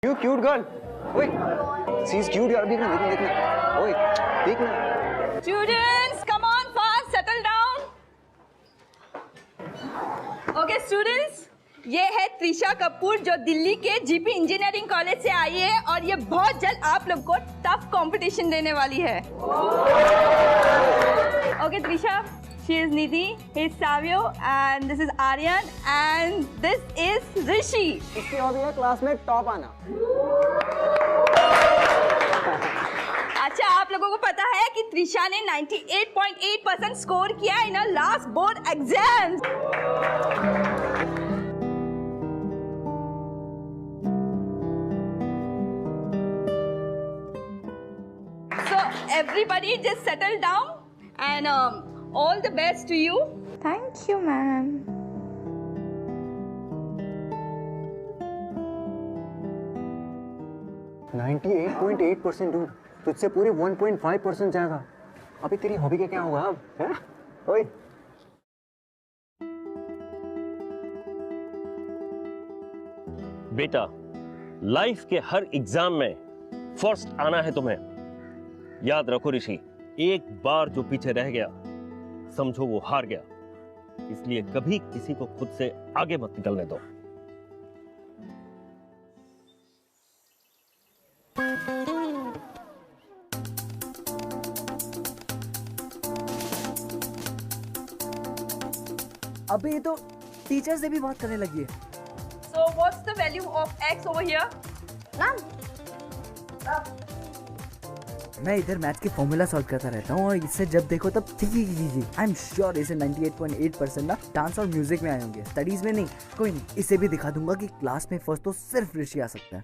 You cute girl. Wait. She's cute यार. देखना देखना देखना. ओए देखना. Students, come on fast, settle down. Okay students, ये है त्रिशा कपूर जो दिल्ली के जीपी इंजीनियरिंग कॉलेज से आई है और ये बहुत जल्द आप लोग को टफ कंपटीशन देने वाली है. Okay Trisha, she is Nidhi, he is Savio and this is Aryan and this is Rishi. इसकी हॉबी है क्लास में टॉप आना. अच्छा, आप लोगों को पता है कि त्रिशा ने 98.8% स्कोर किया in last board exam. So everybody just settle down and all the best to you. Thank you, ma'am. %98.8 दूर. तुझसे पूरे 1.5% ज्यादा. अभी तेरी हॉबी का क्या होगा अब? हैं? ओए. बेटा, लाइफ के हर एग्जाम में फर्स्ट आना है तुम्हें. याद रखो ऋषि, एक बार जो पीछे रह गया समझो वो हार गया. इसलिए कभी किसी को खुद से आगे मत निकलने दो. अबे ये तो टीचर से भी बात करने लगी है. So what's the value of x over here? Ma'am. मैं इधर मैथ के फॉर्मूला सॉल्व करता रहता हूँ और इससे जब देखो तब जी आई एम श्योर इसे 98.8% ना डांस और म्यूजिक में आए होंगे, स्टडीज में नहीं. कोई नहीं, इसे भी दिखा दूंगा कि क्लास में फर्स्ट तो सिर्फ ऋषि आ सकता है.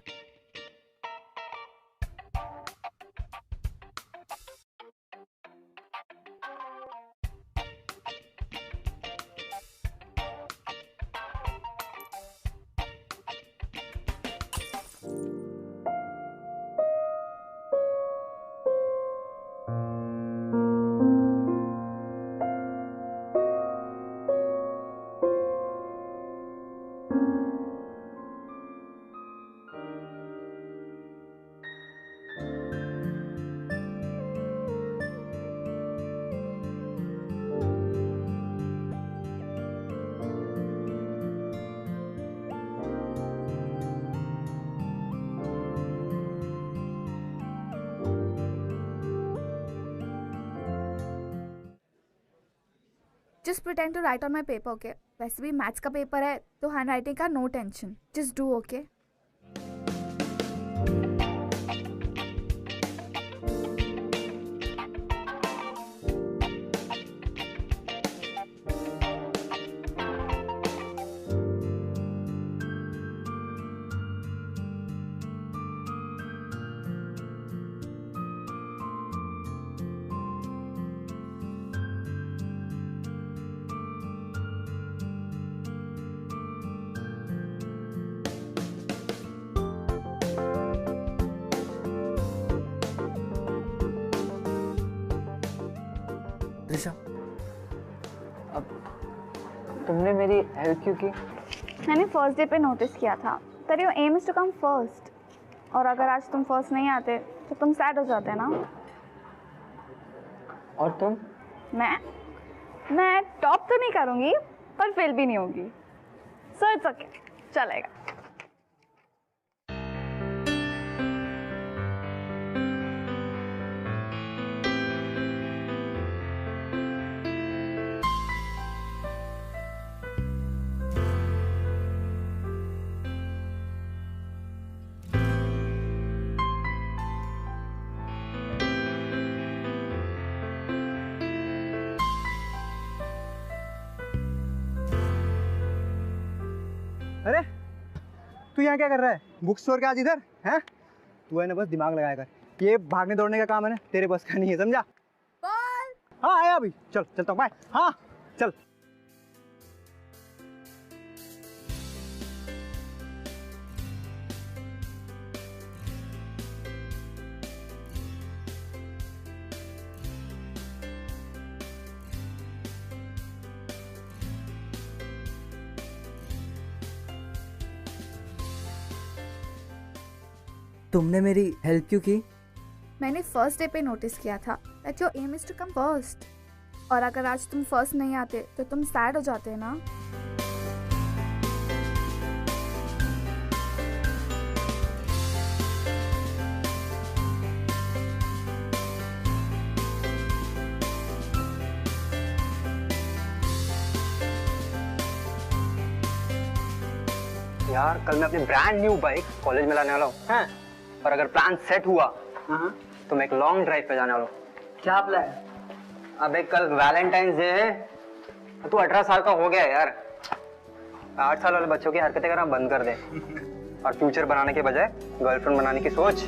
Just pretend to write on my paper, okay? वैसे भी मैथ्स का पेपर है तो हैंड राइटिंग का no tension. Just do, okay? Trisha, अब तुमने मेरी हेल्प क्यों की? मैंने फर्स्ट डे पे नोटिस किया था that your aim is to come first. और अगर आज तुम फर्स्ट नहीं आते तो तुम सैड हो जाते ना. और तुम? मैं टॉप तो नहीं करूँगी पर फेल भी नहीं होगी. सो इट्स ओके, चलेगा. अरे तू यहाँ क्या कर रहा है? बुक स्टोर के आज इधर हैं? तू है ना बस दिमाग लगाया कर. ये भागने दौड़ने का काम है ना, तेरे बस का नहीं है, समझा? बॉल. हाँ आया अभी. चल चलता हूँ, बाय. हाँ चल. तुमने मेरी हेल्प क्यों की? मैंने फर्स्ट डे पे नोटिस किया था that your aim is to come first, और अगर आज तुम फर्स्ट नहीं आते तो तुम सैड हो जाते ना। यार कल मैं अपनी ब्रांड न्यू बाइक कॉलेज में लाने वाला हूँ हैं, और अगर प्लान सेट हुआ तो मैं एक लॉन्ग ड्राइव पे जाने वाला हूँ। क्या प्लान? अबे कल वैलेंटाइंस डे है, तू 18 साल का हो गया है यार। 8 साल वाले बच्चों की हरकतें करना बंद कर दे और फ्यूचर बनाने के बजाय गर्लफ्रेंड बनाने की सोच।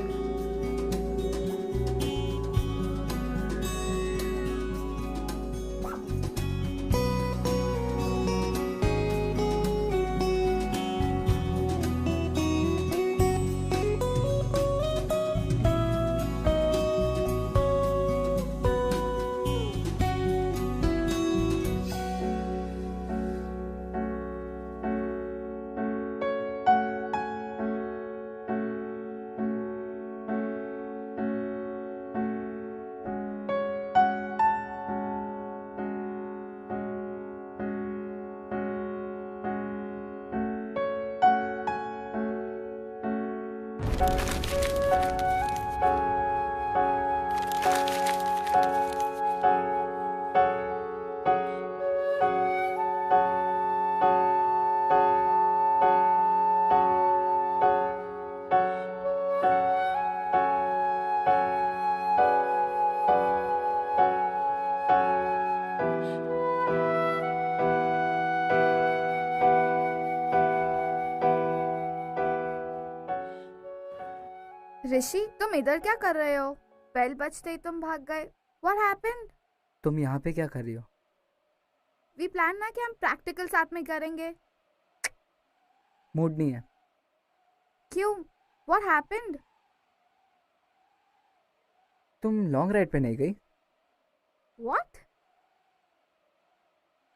ऋषि, तुम इधर क्या कर रहे हो? बेल बजते ही तुम भाग गए। What happened? तुम यहाँ पे क्या कर रही हो? We plan ना कि हम प्रैक्टिकल साथ में करेंगे। मूड नहीं है। क्यों? What happened? तुम लॉन्ग राइड पे नहीं गई? What?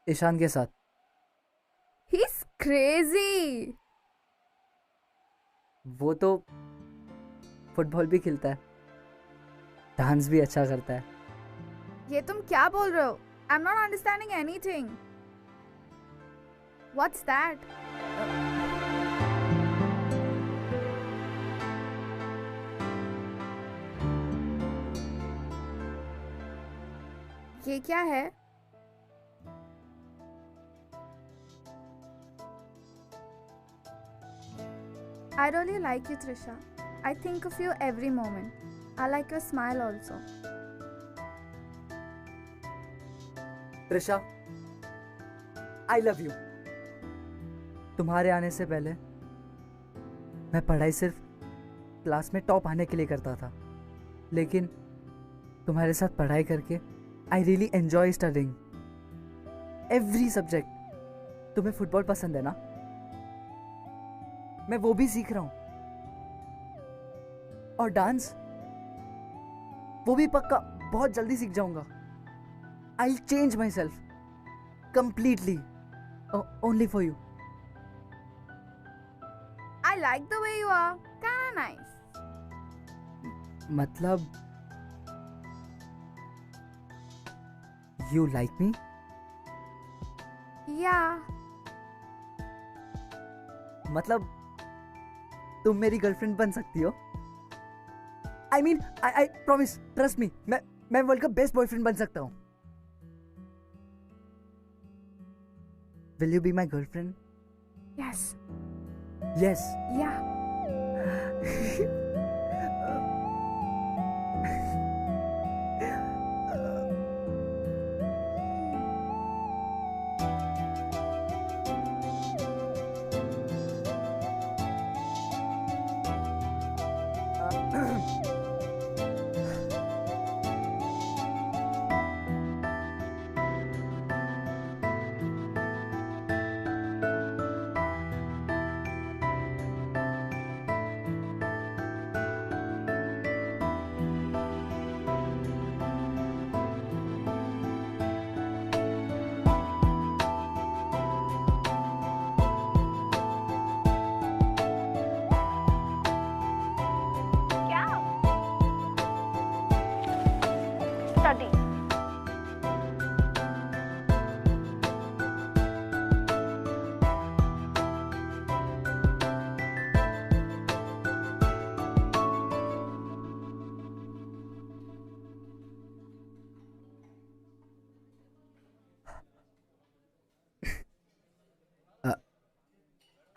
ईशान के साथ। He's crazy. वो तो फुटबॉल भी खेलता है, डांस भी अच्छा करता है। ये तुम क्या बोल रहे हो? I'm not understanding anything. What's that? ये क्या है? I really like you, Trisha. I think of you every moment. I like your smile also. Trisha, I love you. तुम्हारे आने से पहले मैं पढ़ाई सिर्फ क्लास में टॉप आने के लिए करता था, लेकिन तुम्हारे साथ पढ़ाई करके I really enjoy studying every subject. तुम्हें फुटबॉल पसंद है ना? मैं वो भी सीख रहा हूँ, और डांस वो भी पक्का बहुत जल्दी सीख जाऊंगा। I'll change myself completely only for you. I like the way you are. Kinda nice. मतलब you like me? Yeah. मतलब तुम मेरी गर्लफ्रेंड बन सकती हो? I mean, I promise, trust me, मैं वर्ल्ड का बेस्ट बॉयफ्रेंड बन सकता हूँ। Will you be my girlfriend? Yes. Yes. Yeah.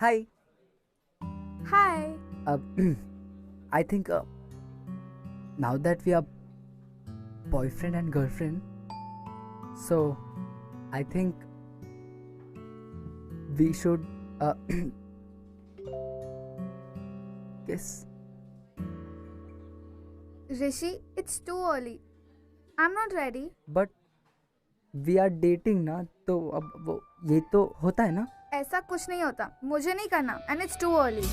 Hi. Hi. I think now that we are boyfriend and girlfriend, so I think we should kiss. Rishi, it's too early. I'm not ready. But we are dating ना, तो अब वो ये तो होता है ना. ऐसा कुछ नहीं होता, मुझे नहीं करना and it's too early.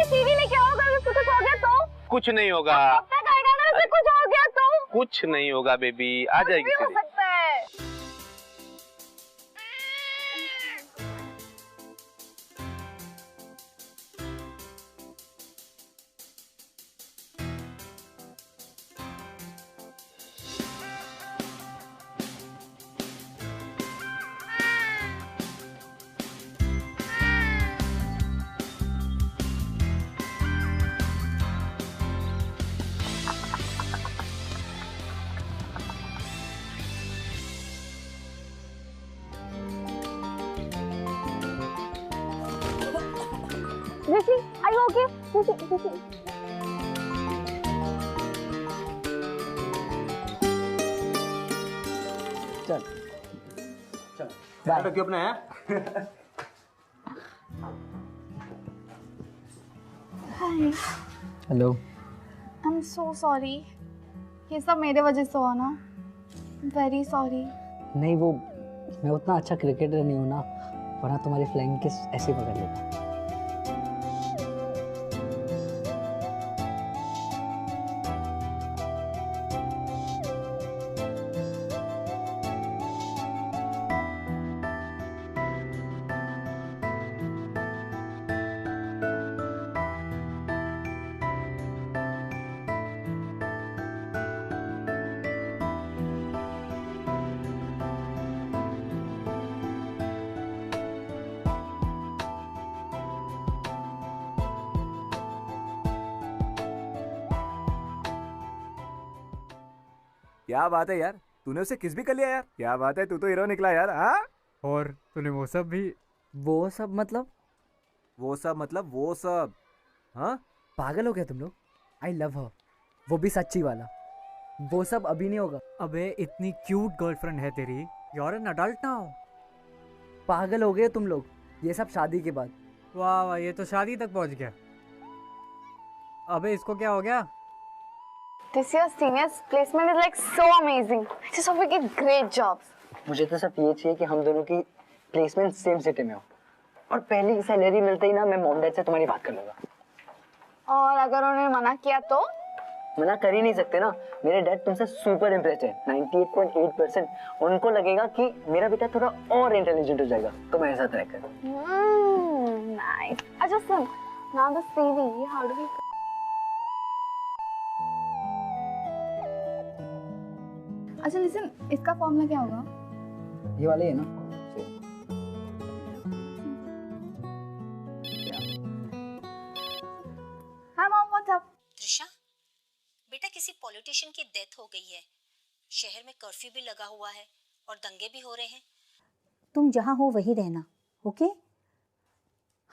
TV लेके आओ, अगर उसको कुछ हो गया तो? कुछ नहीं होगा। कब तक आएगा ना, उसे कुछ हो गया तो? कुछ नहीं होगा बेबी, आ जाएगी हो सीधी। सकता है। Rishi, are you okay? Rishi. चल ध्यान रखियो अपना है। Hi. Hello. I'm so sorry. ये सब मेरे वजह से हुआ ना. Very sorry. नहीं, वो मैं उतना अच्छा क्रिकेटर नहीं हूँ ना, वरना तुम्हारी फ्लाइंग किस ऐसे पकड़ लेता. क्या बात है यार, तूने उसे किस भी कर लिया यार. क्या बात है, तू तो हीरो निकला यार. हाँ, और तूने वो सब भी. वो सब मतलब वो सब. हाँ, पागल हो गया तुम लोग. आई लव हर, वो भी सच्ची वाला. वो सब अभी नहीं होगा. अबे इतनी क्यूट गर्लफ्रेंड है तेरी. You are an adult now. पागल हो गए तुम लोग. ये सब शादी के बाद. वाह वाह, ये तो शादी तक पहुंच गया. अबे इसको क्या हो गया? This year's seniors placement is like so amazing. I just hope we get great jobs. मुझे तो सिर्फ ये चाहिए कि हम दोनों की प्लेसमेंट सेम सिटी में हो, और पहली सैलरी मिलते ही ना मैं मॉम डैड से तुम्हारी बात कर लूंगा. और अगर उन्होंने मना किया तो? मना कर ही नहीं सकते ना. मेरे डैड तुमसे सुपर इम्प्रेस्ड है, 98.8%. उनको लगेगा कि मेरा बेटा थोड़ा और इंटेलिजेंट हो जाएगा तो मेरे साथ रहकर. Nice. अच्छा सुन, now the CV, how do we? अच्छा listen, इसका फॉर्मूला क्या होगा? ये वाले है ना. Hi mom, what's up? Trisha, बेटा किसी पॉलिटिशियन की डेथ हो गई है. शहर में कर्फ्यू भी लगा हुआ है और दंगे भी हो रहे हैं. तुम जहाँ हो वहीं रहना, ओके?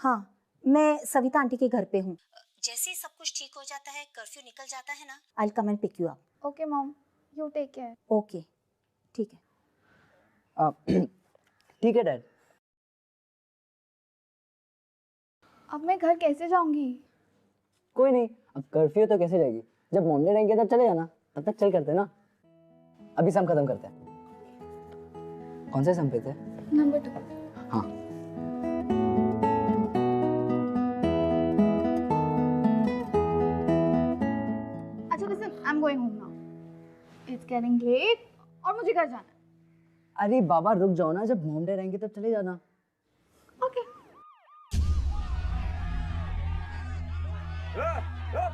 हाँ, मैं सविता आंटी के घर पे हूँ. जैसे ही सब कुछ ठीक हो जाता है, कर्फ्यू निकल जाता है ना. I will come and pick you up. Okay mom, you take care. Okay, ठीक है. ठीक है डैड. अब मैं घर कैसे जाऊंगी? कोई नहीं, अब कर्फ्यू तो कैसे जाएगी. जब मॉम डैड आएंगे तब चले जाना. तब तक चल करते ना. अभी सम खत्म करते हैं. कौन से सम पे थे? Number 2. हाँ. अच्छा listen, I'm going home now. It's getting late और मुझे घर जाना है. अरे बाबा रुक जाओ ना, जब मॉम डैड आएंगे तब चले जाना. Okay.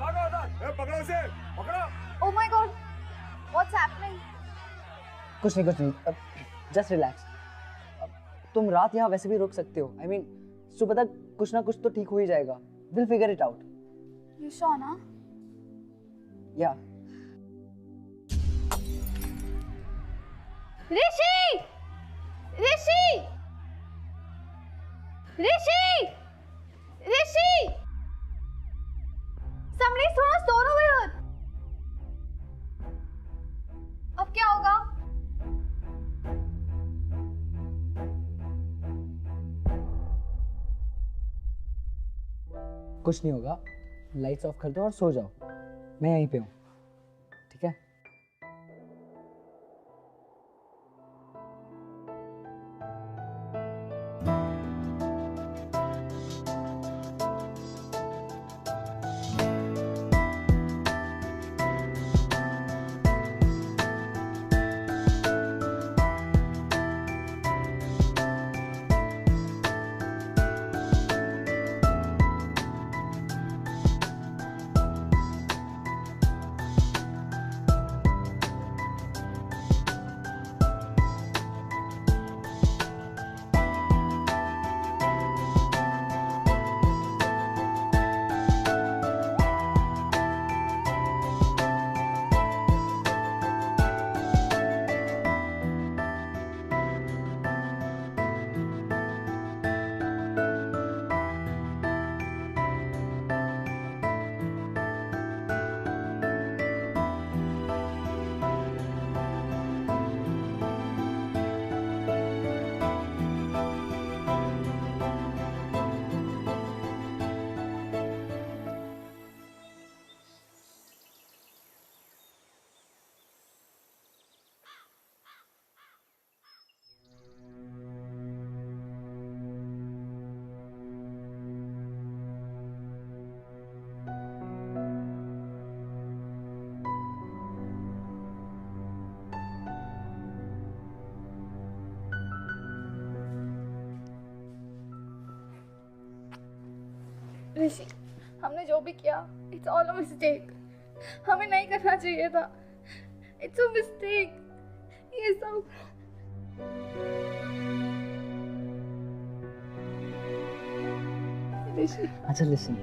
भागो उधर, पकड़ो उसे, पकड़ो. Oh my god, what's happening? कुछ नहीं, जस्ट रिलैक्स. तुम रात यहाँ वैसे भी रुक सकते हो। I mean, सुबह तक कुछ ना कुछ तो ठीक हो ही जाएगा। We'll figure it out. You sure ना? Yeah. Rishi! Rishi! Rishi! Rishi! Somebody's thrown a stone over here. अब क्या होगा? कुछ नहीं होगा। लाइट्स ऑफ कर दो और सो जाओ। मैं यहीं पे हूँ। ठीक है? ऋषि, हमने जो भी किया, it's all a mistake. हमें नहीं करना चाहिए था. It's a mistake. ये सब. ऋषि. अच्छा listen.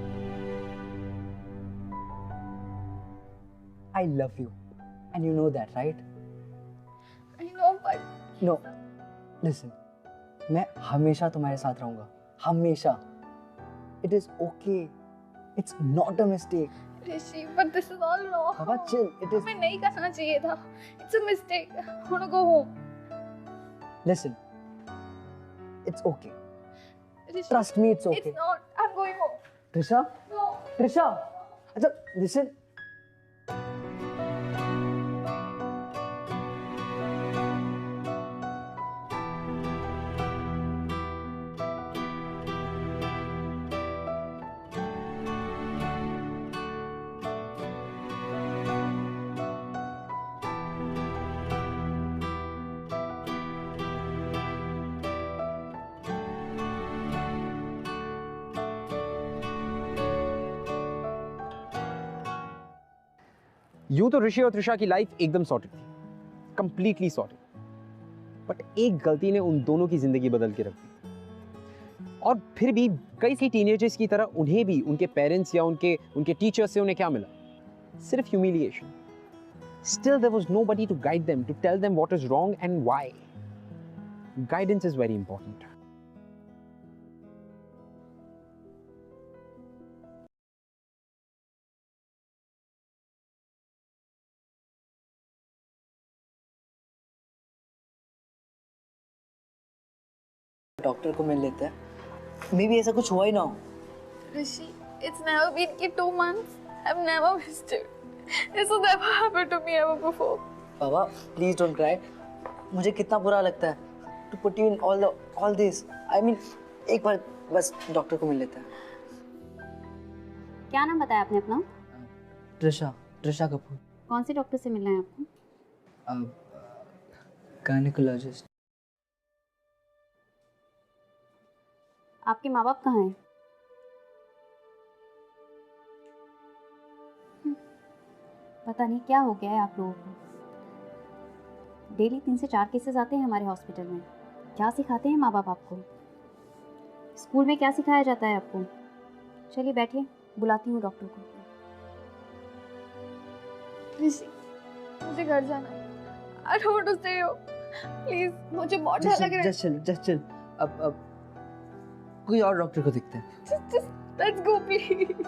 I love you, and you know that, right? I know, but. No. Listen. मैं हमेशा तुम्हारे साथ रहूँगा. हमेशा. It is okay. It's not a mistake. Rishi, but this is all wrong. Baba, chill. It is. हमें नहीं करना चाहिए था. It's a mistake. I want to go home. Listen. It's okay. Rishi, Trust me, it's okay. It's not. I'm going home. Trisha? No. Trisha? अच्छा, listen. यूं तो ऋषि और त्रिशा की लाइफ एकदम सॉर्टेड थी, कंप्लीटली सॉर्टेड, बट एक गलती ने उन दोनों की जिंदगी बदल के रख दी। और फिर भी कई सी टीनेजर्स की तरह उन्हें भी उनके पेरेंट्स या उनके टीचर्स से उन्हें क्या मिला? सिर्फ humiliation. Still there was nobody to guide them, to tell them what is wrong and why. Guidance is very important. Doctor को मिल लेते हैं, मे भी ऐसा कुछ हुआ ही ना हो। Rishi, it's never been 2 months. I've never missed it. This has never happened to me ever before. Baba, please don't cry. मुझे कितना बुरा लगता है to put you in all this. I mean, एक बार बस डॉक्टर को मिल लेते हैं। क्या नाम बताया आपने अपना? त्रिशा कपूर। कौन से डॉक्टर से मिलना है आपको? गायनेकोलॉजिस्ट। आपके माँ बाप कहाँ हैं? पता नहीं क्या हो गया है आप लोगों को। डेली 3 से 4 केसेस आते हैं हमारे हॉस्पिटल में। क्या सिखाते हैं माँ बाप आपको? स्कूल में क्या सिखाया जाता है आपको? चलिए बैठिए, बुलाती हूँ डॉक्टर को। ऋषि, मुझे घर जाना है। I don't want to stay here. Please, मुझे बहुत डर लग रहा है। Just chill. अब कोई और डॉक्टर को दिखते हैं। Just let's go, please.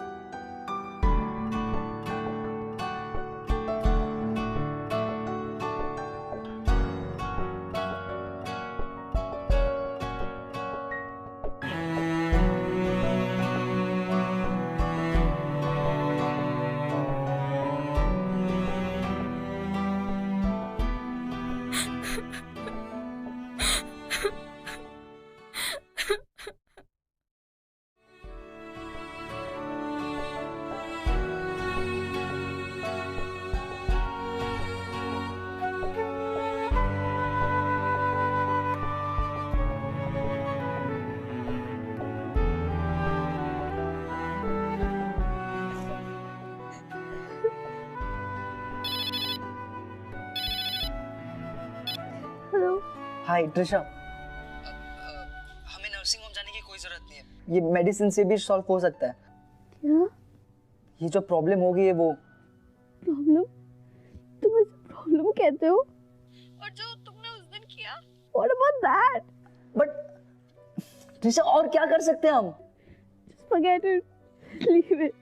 हाय ट्रिशा, हमें नर्सिंग होम जाने की कोई जरूरत नहीं है। ये मेडिसिन से भी सॉल्व हो सकता है। क्या? ये जो प्रॉब्लम होगी है वो प्रॉब्लम? तुम इसे प्रॉब्लम कहते हो? और जो तुमने उस दिन किया? What about that? But Trisha और क्या कर सकते हैं हम? Just forget it. Leave it.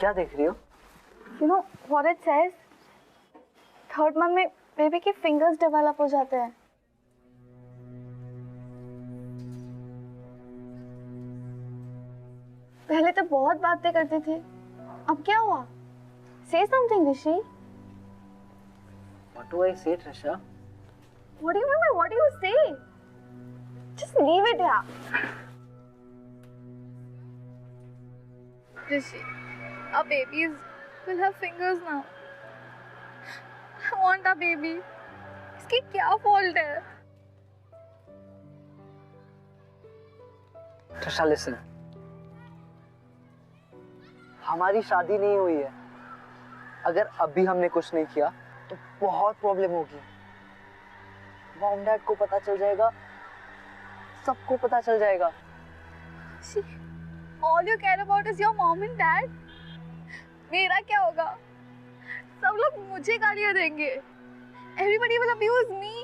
क्या देख रही हो? You know what it says? Third month में बेबी के फिंगर्स डेवलप हो जाते हैं। पहले तो बहुत बातें करते थे, अब क्या हुआ? Say something, Rishi. What do I say, Trisha? What do you mean by what do you say? Just leave it here. Rishi, our babies will have fingers now. I want our baby. इसकी क्या fault है? Trisha, listen. हमारी शादी नहीं हुई है। अगर अभी हमने कुछ नहीं किया तो बहुत प्रॉब्लम होगी। मॉम डैड को पता चल जाएगा, सबको पता चल जाएगा। See, all you care about is your mom and dad. मेरा क्या होगा? सब लोग मुझे गालियाँ देंगे। Everybody will abuse me.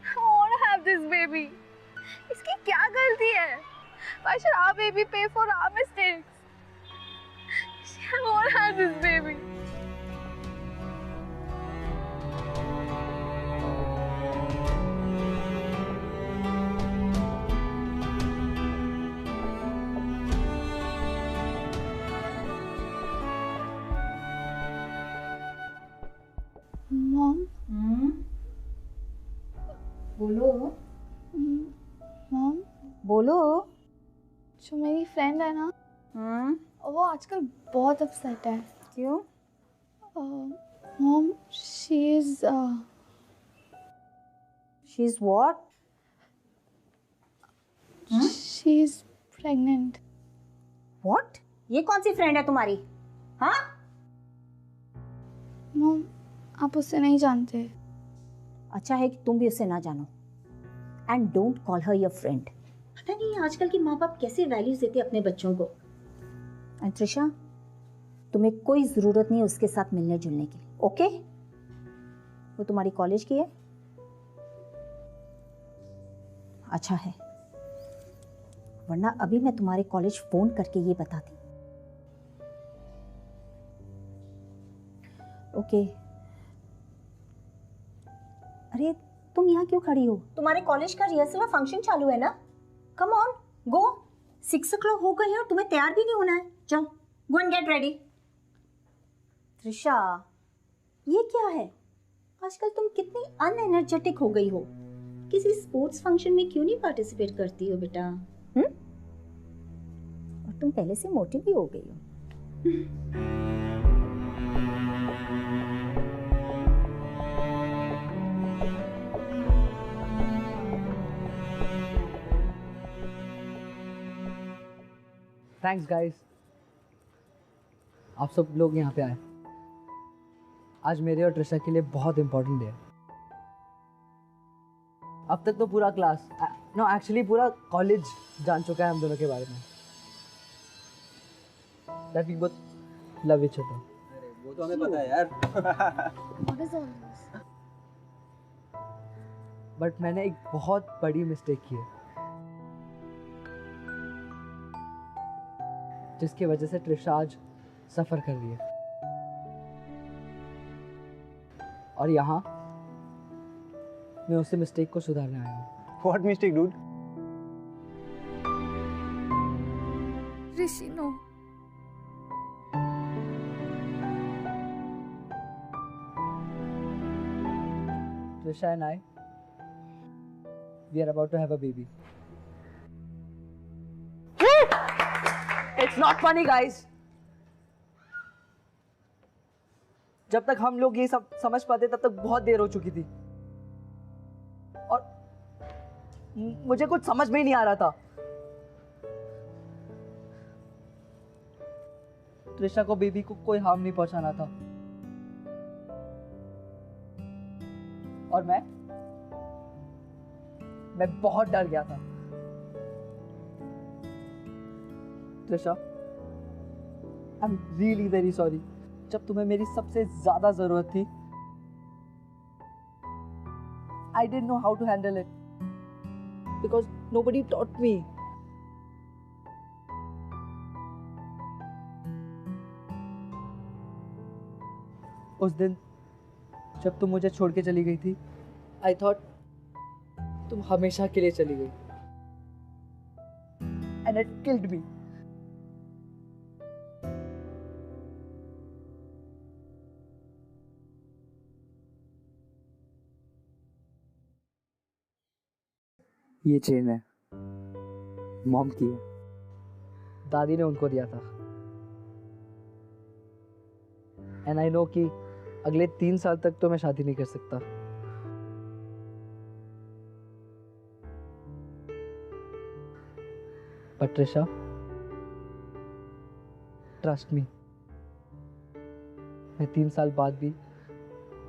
I want to have this baby. इसकी क्या गलती है? Why should our baby pay for our mistakes? I want to have this baby. Mom? बोलो। Mom? बोलो। जो मेरी फ्रेंड है ना, वो आजकल बहुत अपसेट है। क्यों? Mom, she's what? She's pregnant. What? ये कौन सी फ्रेंड है तुम्हारी? हाँ? Mom, आप उससे नहीं जानते। अच्छा है कि तुम भी उसे ना जानो। And don't call her your friend. पता नहीं आजकल की माँ बाप कैसे वैल्यूज देते अपने बच्चों को। And त्रिशा, तुम्हें कोई जरूरत नहीं उसके साथ मिलने जुलने की, ओके? वो तुम्हारी कॉलेज की है? अच्छा है, वरना अभी मैं तुम्हारे कॉलेज फोन करके ये बताती। ओके। अरे तुम यहाँ क्यों खड़ी हो? तुम्हारे कॉलेज का रिहर्सल और फंक्शन चालू है ना? Come on, go. 6 o'clock हो गई है और तुम्हें तैयार भी नहीं होना है। जाओ, go and get ready. Trisha, ये क्या है? आजकल तुम कितनी अनएनर्जेटिक हो गई हो। किसी स्पोर्ट्स फंक्शन में क्यों नहीं पार्टिसिपेट करती हो बेटा? तुम पहले से मोटी भी हो गई हो। थैंक्स गाइस, आप सब लोग यहाँ पे आए। आज मेरे और ट्रिशा के लिए बहुत इंपॉर्टेंट डे है। अब तक तो पूरा क्लास, नो एक्चुअली पूरा कॉलेज जान चुका है हम दोनों के बारे में। That we both love each other. वो तो हमें पता है यार। What is all this? But मैंने एक बहुत बड़ी मिस्टेक की है, जिसकी वजह से ट्रिशा आज सफर कर रही है। और यहाँ मैं उससे मिस्टेक को सुधारने आया हूँ। What mistake, dude? Rishi, no. Trisha and I, we are about to have a baby. It's not funny, guys. जब तक हम लोग ये सब समझ पाते तब तक बहुत देर हो चुकी थी, और मुझे कुछ समझ में ही नहीं आ रहा था। त्रिशा को बेबी को कोई हार्म नहीं पहुंचाना था, और मैं बहुत डर गया था। Trisha, I am really very sorry. जब तुम्हें मेरी सबसे ज्यादा जरूरत थी, I didn't know how to handle it because nobody taught me. उस दिन जब तुम मुझे छोड़ के चली गई थी, I thought तुम हमेशा के लिए चली गई, and it killed me. ये चेन है, मॉम की है, दादी ने उनको दिया था। एंड आई नो कि अगले 3 साल तक तो मैं शादी नहीं कर सकता, बट ट्रिशा, ट्रस्ट मी, मैं 3 साल बाद भी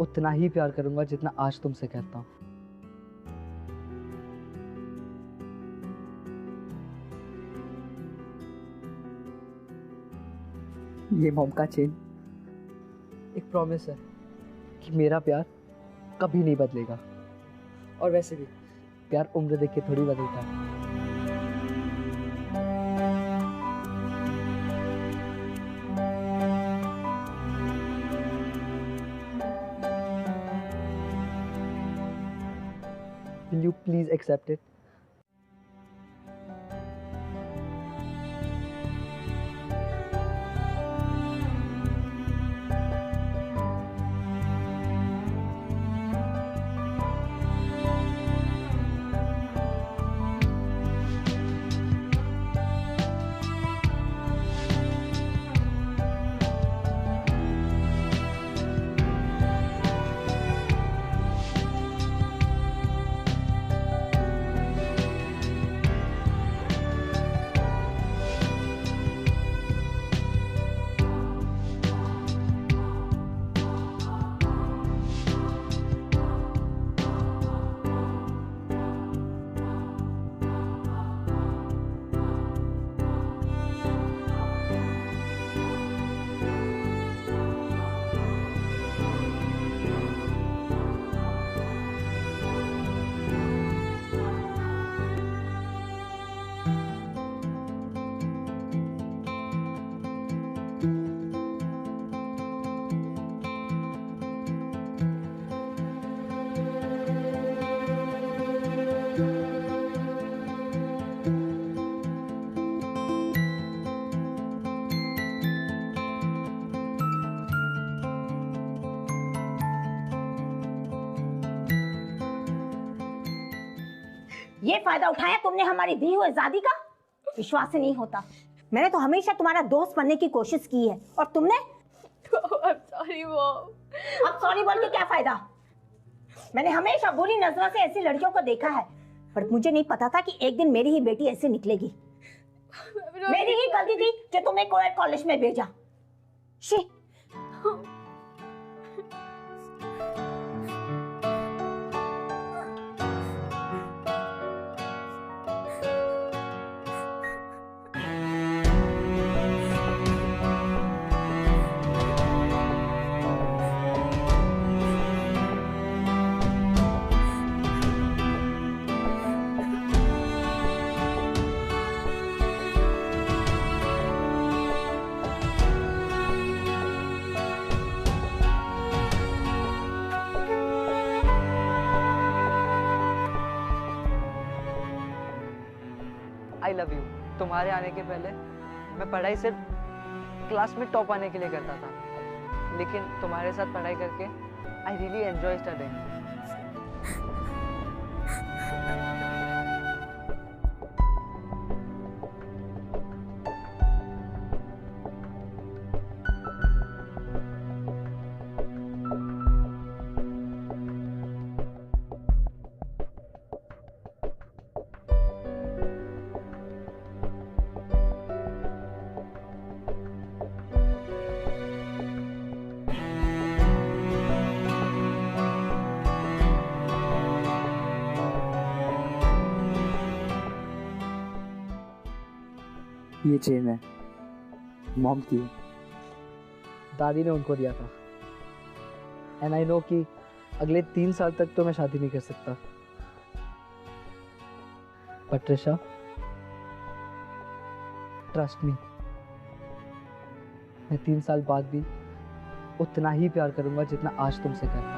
उतना ही प्यार करूंगा जितना आज तुमसे करता हूं। ये मॉम का चेन एक प्रॉमिस है कि मेरा प्यार कभी नहीं बदलेगा, और वैसे भी प्यार उम्र देख के थोड़ी बदलता है। Will you please accept it? ये फायदा उठाया तुमने हमारी दी हुई आजादी का, विश्वास ही नहीं होता। मैंने तो हमेशा तुम्हारा दोस्त बनने की कोशिश की है और तुमने सॉरी मॉम। अब सॉरी बोल के क्या फायदा? मैंने हमेशा बुरी नजरों से ऐसी लड़कियों को देखा है, पर मुझे नहीं पता था कि एक दिन मेरी ही बेटी ऐसे निकलेगी। मेरी ही गलती थी जो तुम्हें कोएड कॉलेज में भेजा। शी। I love you. तुम्हारे आने के पहले मैं पढ़ाई सिर्फ क्लास में टॉप आने के लिए करता था, लेकिन तुम्हारे साथ पढ़ाई करके आई रियली एंजॉय स्टडिंग। ये चेन है, मॉम की है, दादी ने उनको दिया था। एंड आई नो कि अगले 3 साल तक तो मैं शादी नहीं कर सकता, बट ट्रिशा ट्रस्ट मी, मैं 3 साल बाद भी उतना ही प्यार करूंगा जितना आज तुमसे करता हूँ।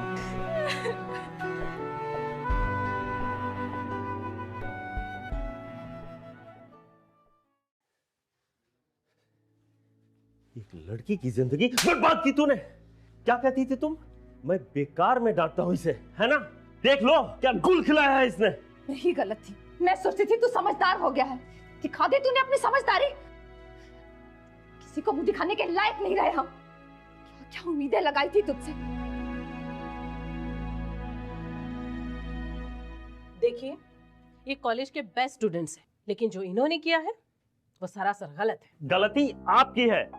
एक लड़की की जिंदगी बर्बाद की तूने। क्या कहती थी तुम? मैं बेकार में डांटता हूं इसे, है ना? देख लो क्या गुल खिलाया है इसने। यही गलत थी। मैं सोचती थी तू समझदार हो गया है, दिखा दे तूने अपनी समझदारी। किसी को मुंह दिखाने के लायक नहीं रहे हम। क्या क्या उम्मीदें लगाई थी तुझसे। देखिए, ये कॉलेज के बेस्ट स्टूडेंट्स हैं, लेकिन जो इन्होंने किया है वो सरासर गलत है। गलती आपकी है।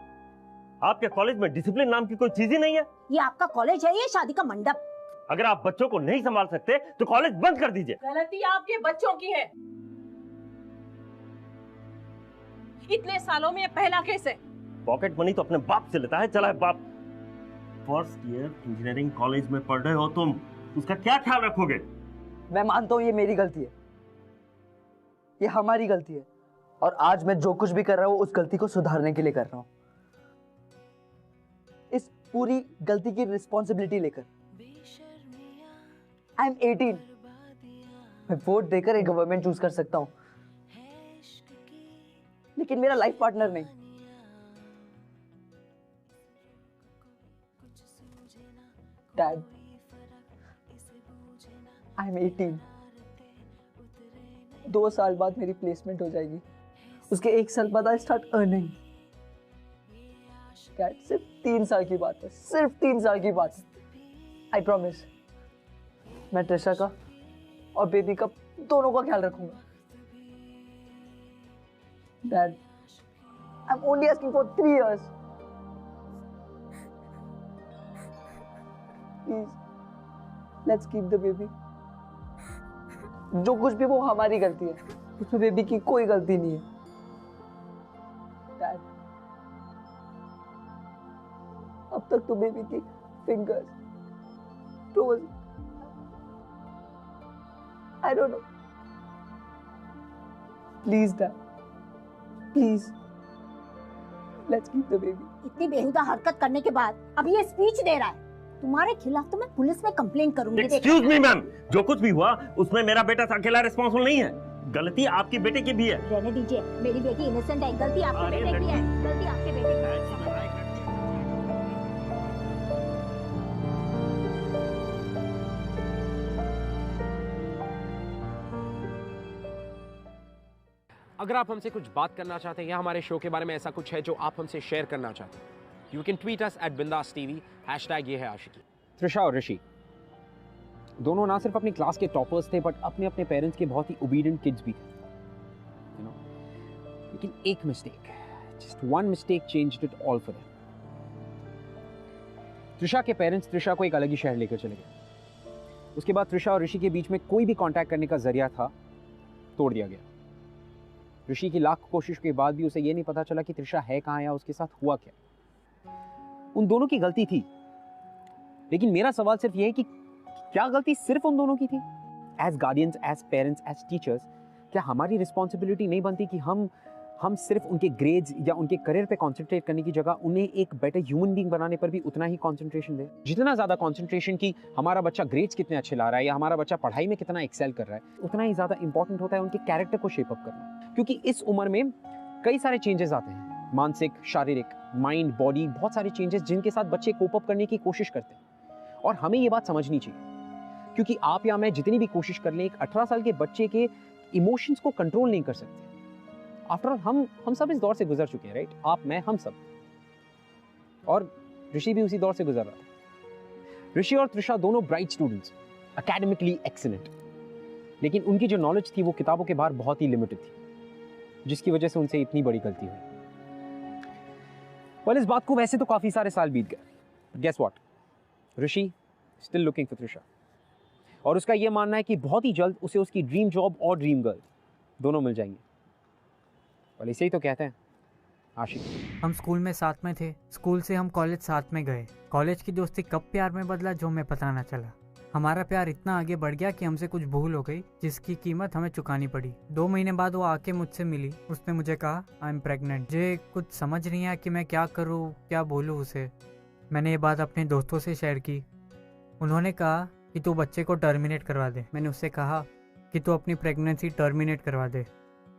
आपके कॉलेज में डिसिप्लिन नाम की कोई चीज ही नहीं है। ये आपका कॉलेज है, ये शादी का मंडप। अगर आप बच्चों को नहीं संभाल सकते तो कॉलेज बंद कर दीजिए। गलती आपके बच्चों की है। इतने सालों में ये पहला केस है। पॉकेट मनी तो अपने बाप से लेता है, चला है बाप। फर्स्ट ईयर इंजीनियरिंग कॉलेज में पढ़ रहे हो तुम, उसका क्या ख्याल रखोगे? मैं मानता हूँ ये मेरी गलती है, ये हमारी गलती है, और आज मैं जो कुछ भी कर रहा हूँ उस गलती को सुधारने के लिए कर रहा हूँ। इस पूरी गलती की रिस्पॉन्सिबिलिटी लेकर। आई एम 18, मैं वोट देकर एक गवर्नमेंट चूज कर सकता हूँ, लेकिन मेरा लाइफ पार्टनर नहीं। डैड, आई एम 18, 2 साल बाद मेरी प्लेसमेंट हो जाएगी, उसके 1 साल बाद आई स्टार्ट अर्निंग। डैड, सिर्फ 3 साल की बात है, सिर्फ 3 साल की बात है। आई प्रॉमिस, मैं ट्रिशा का और बेबी का दोनों का ख्याल रखूंगा। Dad, I am only asking for 3 years. Please, let's keep the baby. जो कुछ भी वो हमारी गलती है, उसमें बेबी की कोई गलती नहीं है। डैड, अब तक तो बेबी की fingers, toes, I don't know. Please dad, please, let's keep the baby. इतनी बेहुदा हरकत करने के बाद अब ये स्पीच दे रहा है। तुम्हारे खिलाफ तो मैं पुलिस में कंप्लेन करूंगी। एक्सक्यूज मी मैम, जो कुछ भी हुआ उसमें मेरा बेटा अकेला रिस्पॉन्सिबल नहीं है। गलती आपकी बेटे की भी है। रहने दीजिए, मेरी बेटी इनोसेंट है, गलती आपके बेटे की है, गलती आपके बेटे की है। अगर आप हमसे कुछ बात करना चाहते हैं या हमारे शो के बारे में ऐसा कुछ है जो आप हमसे शेयर करना चाहते हैं, you can tweet us @bindaastv #ये है आशिकी। त्रिशा और ऋषि दोनों ना सिर्फ अपनी क्लास के टॉपर्स थे बट अपने अपने पेरेंट्स के बहुत ही ओबीडिएंट किड्स भी थे, यू नो। लेकिन एक mistake, just one mistake changed it all for them. Trisha के पेरेंट्स त्रिशा को एक अलग ही शहर लेकर चले गए। उसके बाद त्रिशा और ऋषि के बीच में कोई भी कांटेक्ट करने का जरिया था, तोड़ दिया गया। ऋषि की लाख कोशिश के बाद भी उसे यह नहीं पता चला कि त्रिशा है कहाँ या उसके साथ हुआ क्या। उन दोनों की गलती थी, लेकिन मेरा सवाल सिर्फ यह है कि क्या गलती सिर्फ उन दोनों की थी? As guardians, as parents, as teachers, क्या हमारी रिस्पॉन्सिबिलिटी नहीं बनती कि हम सिर्फ उनके ग्रेड्स या उनके करियर पे कंसंट्रेट करने की जगह उन्हें एक बेटर ह्यूमन बीइंग बनाने पर भी उतना ही कंसंट्रेशन दें? जितना ज़्यादा कंसंट्रेशन कि हमारा बच्चा ग्रेड्स कितने अच्छे ला रहा है या हमारा बच्चा पढ़ाई में कितना एक्सेल कर रहा है, उतना ही ज़्यादा इंपॉर्टेंट होता है उनके कैरेक्टर को शेप अप करना। क्योंकि इस उम्र में कई सारे चेंजेस आते हैं, मानसिक, शारीरिक, माइंड, बॉडी, बहुत सारे चेंजेस जिनके साथ बच्चे कोप अप करने की कोशिश करते हैं। और हमें ये बात समझनी चाहिए, क्योंकि आप या मैं जितनी भी कोशिश कर लें, एक 18 साल के बच्चे के इमोशंस को कंट्रोल नहीं कर सकते। आफ्टर ऑल हम सब इस दौर से गुजर चुके हैं, राइट? आप, मैं, हम सब। और ऋषि भी उसी दौर से गुजर रहा था। ऋषि और त्रिशा दोनों ब्राइट स्टूडेंट्स, एकेडमिकली एक्सीलेंट, लेकिन उनकी जो नॉलेज थी वो किताबों के बाहर बहुत ही लिमिटेड थी, जिसकी वजह से उनसे इतनी बड़ी गलती हुई। well, इस बात को वैसे तो काफी सारे साल बीत गए। Guess what? Rishi still looking for Trisha, और उसका यह मानना है कि बहुत ही जल्द उसे उसकी ड्रीम जॉब और ड्रीम गर्ल दोनों मिल जाएंगे। और इसे ही तो कहते हैं आशिक। हम स्कूल में साथ में थे, स्कूल से हम कॉलेज साथ में गए। कॉलेज की दोस्ती कब प्यार में बदला जो हमें पता ना चला। हमारा प्यार इतना आगे बढ़ गया कि हमसे कुछ भूल हो गई जिसकी कीमत हमें चुकानी पड़ी। 2 महीने बाद वो आके मुझसे मिली। उसने मुझे कहा आई एम प्रेग्नेंट। मुझे कुछ समझ नहीं आया कि मैं क्या करूँ, क्या बोलूँ उसे। मैंने ये बात अपने दोस्तों से शेयर की। उन्होंने कहा कि तू बच्चे को टर्मिनेट करवा दे। मैंने उससे कहा कि तू अपनी प्रेगनेंसी टर्मिनेट करवा दे।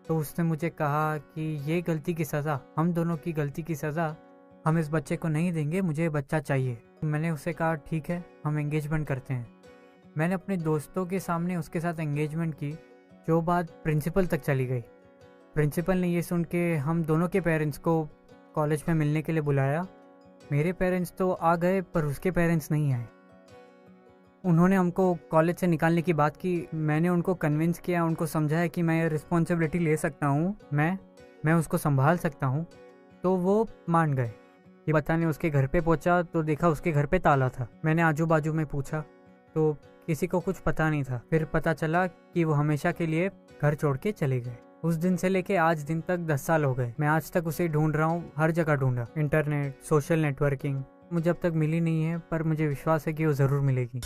तो उसने मुझे कहा कि ये गलती की सज़ा, हम दोनों की गलती की सज़ा हम इस बच्चे को नहीं देंगे, मुझे ये बच्चा चाहिए। मैंने उससे कहा ठीक है, हम एंगेजमेंट करते हैं। मैंने अपने दोस्तों के सामने उसके साथ एंगेजमेंट की, जो बात प्रिंसिपल तक चली गई। प्रिंसिपल ने ये सुन के हम दोनों के पेरेंट्स को कॉलेज में मिलने के लिए बुलाया। मेरे पेरेंट्स तो आ गए पर उसके पेरेंट्स नहीं आए। उन्होंने हमको कॉलेज से निकालने की बात की। मैंने उनको कन्विंस किया, उनको समझाया कि मैं ये रिस्पॉन्सिबिलिटी ले सकता हूँ, मैं उसको संभाल सकता हूँ। तो वो मान गए। ये बताने उसके घर पे पहुँचा तो देखा उसके घर पे ताला था। मैंने आजू बाजू में पूछा तो किसी को कुछ पता नहीं था। फिर पता चला कि वो हमेशा के लिए घर छोड़ के चले गए। उस दिन से लेके आज दिन तक 10 साल हो गए। मैं आज तक उसे ढूंढ रहा हूँ, हर जगह ढूंढा, इंटरनेट, सोशल नेटवर्किंग। मुझे अब तक मिली नहीं है, पर मुझे विश्वास है कि वो ज़रूर मिलेगी।